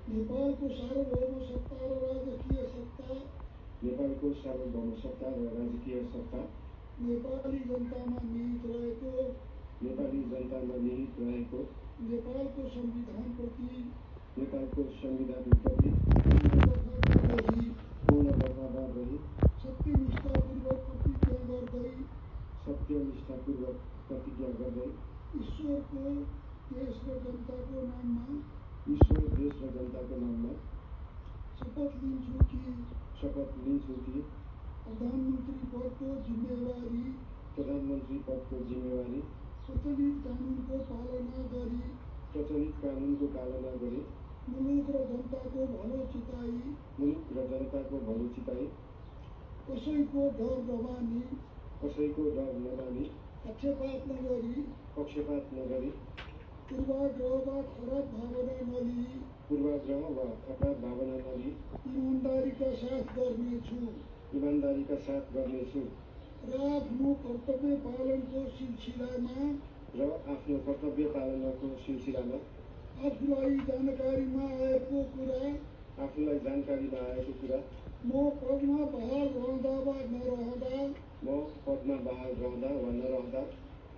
नेपालको सार्वभौम सत्ता र राजकीय सत्ता नेपालको सार्वभौम सत्ता र राजकीय सत्ता नेपाली जनतामा निहित रहेको नेपालको संविधानप्रति पूर्ण वफादार रही सत्यनिष्ठापूर्वक प्रतिज्ञा गर्दै ईश्वर, देश र जनताको नाममा शपथ लिन्छु कि प्रधानमन्त्री पदको जिम्मेवारी प्रचलित कानुनको पालना गरी मुलुक र जनताको भलो चिताई कसैको डर नमानी पक्षपात नगरी पूर्वाग्रह वा खराब भावना नलिई ईमानदारीका साथ गर्नेछु र आफ्नो कर्तव्य पालनको सिलसिलामा आफूलाई जानकारीमा आएको कुरा म पदमा बहाल रहँदा वा नरहँदा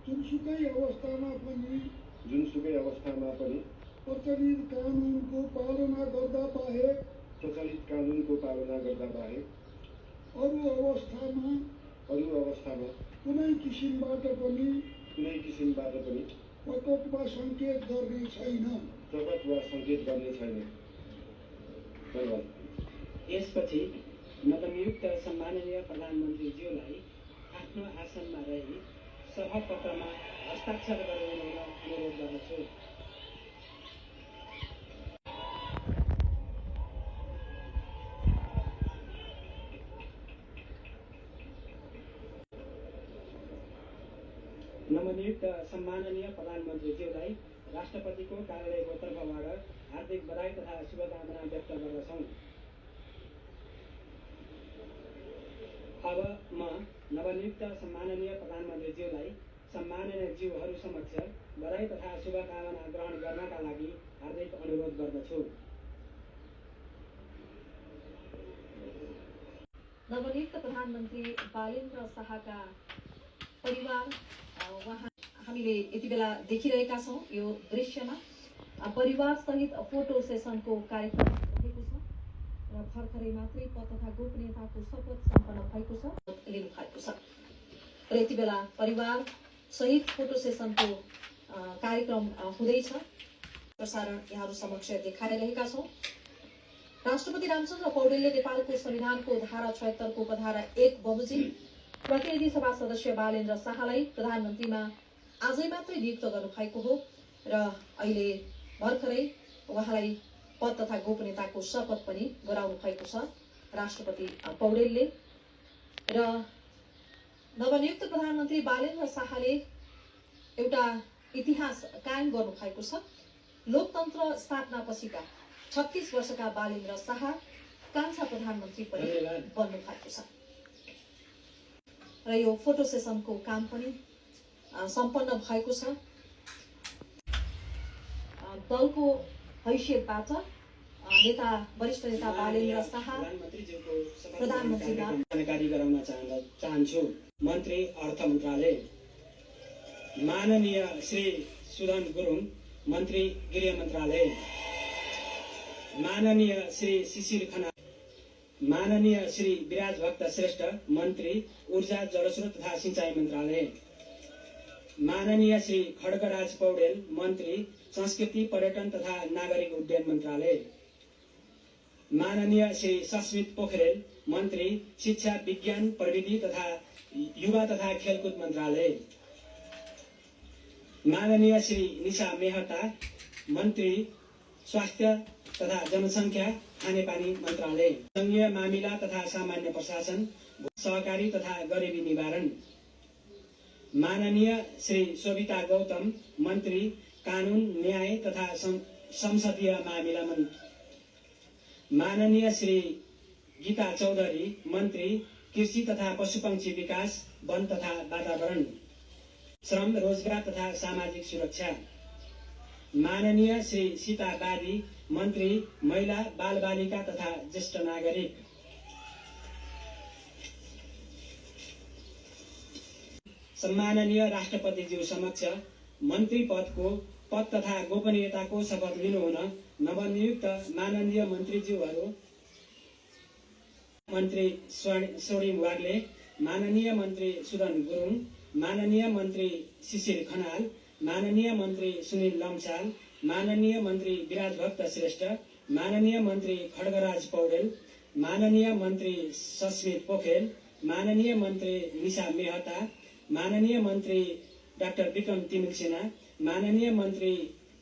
जुनसुकै अवस्थामा पनि प्रचलित कानुनको पालना गर्दा बाहेक अरू अवस्थामा कुनै किसिमबाट पनि प्रकट वा सङ्केत गर्ने छैन। यसपछि नवनियुक्त सम्माननीय प्रधानमन्त्रीज्यूलाई आफ्नो आसनमा रही सभापत्रमा हस्ताक्षर गराउन अनुरोध गर्दछु। नवनियुक्त सम्माननीय प्रधानमन्त्रीज्यूलाई राष्ट्रपतिको कार्यालयको तर्फबाट हार्दिक बधाई तथा शुभकामना व्यक्त गर्दछौँ। अब म नवनियुक्त सम्माननीय प्रधानमन्त्रीज्यूलाई सम्माननीय ज्यूहरू समक्ष बधाई तथा शुभकामना ग्रहण गर्नका लागि हार्दिक अनुरोध गर्दछु। नवनियुक्त प्रधानमन्त्री बालेन्द्र शाहका परिवार हामीले यति बेला देखिरहेका छौँ। यो दृश्यमा परिवार सहित फोटो सेसनको कार्यक्रम रहेको छ र भर्खरै मात्रै पद तथा गोपनीयताको शपथ सम्पन्न भएको छ, लिनु भएको छ र यति बेला परिवार सहित फोटो सेसनको कार्यक्रम हुँदैछ। प्रसारण यहाँहरू समक्ष देखाइरहेका छौँ। राष्ट्रपति रामचन्द्र पौडेलले नेपालको संविधानको धारा 76 को उपधारा 1 बमोजिम प्रतिनिधि सभा सदस्य बालेन्द्र शाहलाई प्रधानमन्त्रीमा आजै मात्रै नियुक्त गर्नुभएको हो र अहिले भर्खरै उहाँलाई पद तथा गोपनीयताको शपथ पनि गराउनु भएको छ राष्ट्रपति पौडेलले। र नवनियुक्त प्रधानमन्त्री बालेन्द्र शाहले एउटा इतिहास कायम गर्नु भएको छ। लोकतन्त्र स्थापना पछिका 36 वर्षका बालेन्द्र शाह कान्छा प्रधानमन्त्री पनि बन्नु भएको छ र यो फोटो सेसनको काम पनि सम्पन्न भएको छ। दलको हैसियतबाट वरिष्ठ नेता बालेन्द्र शाह प्रधानमन्त्रीमा जानकारी गराउन चाहन्छु। मन्त्री अर्थ मन्त्रालय माननीय श्री सुदन गुरुङ मन्त्री गृह मन्त्रालय, माननीय श्री शिशिर खनाल, माननीय श्री विराज भक्त श्रेष्ठ मन्त्री ऊर्जा जलस्रोत तथा सिंचाई मन्त्रालय, माननीय श्री खड्गराज पौडेल मन्त्री संस्कृति पर्यटन तथा नागरिक उड्डयन मन्त्रालय, माननीय श्री सस्मित पोखरेल मन्त्री शिक्षा विज्ञान प्रविधि तथा युवा तथा खेलकुद मन्त्रालय, माननीय श्री निशा मेहता मन्त्री स्वास्थ्य तथा जनसङ्ख्या खानेपानी मन्त्रालय, संघीय मामिला तथा सामान्य प्रशासन सहकारी तथा गरिबी निवारण, माननीय श्री शोभिता गौतम मन्त्री कानून न्याय तथा संसदीय मामिला मन्त्री, माननीय श्री गीता चौधरी मन्त्री कृषि तथा पशुपक्षी विकास वन तथा वातावरण, श्रम रोजगार तथा सामाजिक सुरक्षा, माननीय श्री सीता बादी मन्त्री महिला बाल बालिका तथा ज्येष्ठ नागरिक, सम्माननीय राष्ट्रपतिज्यू समक्ष मन्त्री पद तथा गोपनीयताको शपथ लिनुहुन नवनियुक्त माननीय मन्त्रीज्यूहरू मन्त्री स्वर्णिम वाग्ले, माननीय मन्त्री सुदन गुरुङ, माननीय मन्त्री शिशिर खनाल, माननीय मन्त्री सुनिल लम्साल, माननीय मन्त्री विराज भक्त श्रेष्ठ, माननीय मन्त्री खड्गराज पौडेल, माननीय मन्त्री सस्मित पोखरेल, माननीय मन्त्री निशा मेहता, माननीय मन्त्री डाक्टर विक्रम तिमिल सिन्हा, माननीय मन्त्री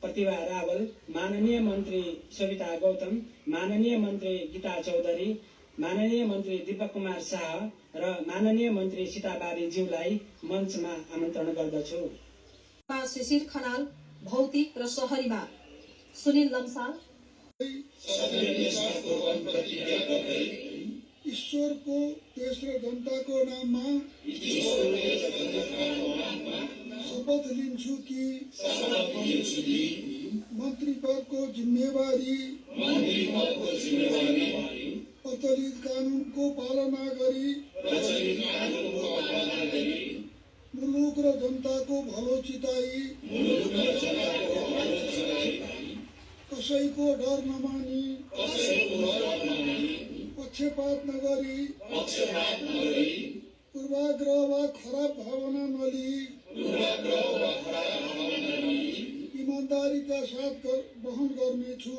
प्रतिभा रावल, माननीय मन्त्री शोभिता गौतम, माननीय मन्त्री गीता चौधरी, माननीय मन्त्री दीपक कुमार शाह र माननीय मन्त्री सीता बाबीज्यूलाई मञ्चमा आमन्त्रण गर्दछु। शिशिर खनाल, भौतिक र शहरीमा सुनिल लम्साल, ईश्वरको तेस्रो जनताको नाममा शपथ लिन्छु कि मन्त्री पदको जिम्मेवारी प्रचलित कानुनको पालना गरी मुलुक र जनताको भलो चिताई कसैको डर नमानी पक्षपात नगरी पूर्वाग्रह वा खराब भावना नलिई ईमानदारीका साथ वहन गर्नेछु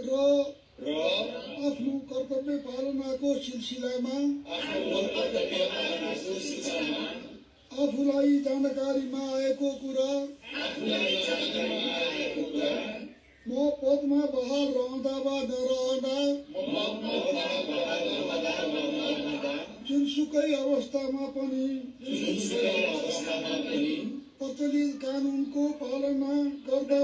र आफ्नो कर्तव्य पालनाको सिलसिलामा आफूलाई जानकारीमा आएको कुरा म पदमा बहाल रहँदा वा नरहँदा जुनसुकै अवस्थामा पनि प्रचलित कानुनको पालना गर्दा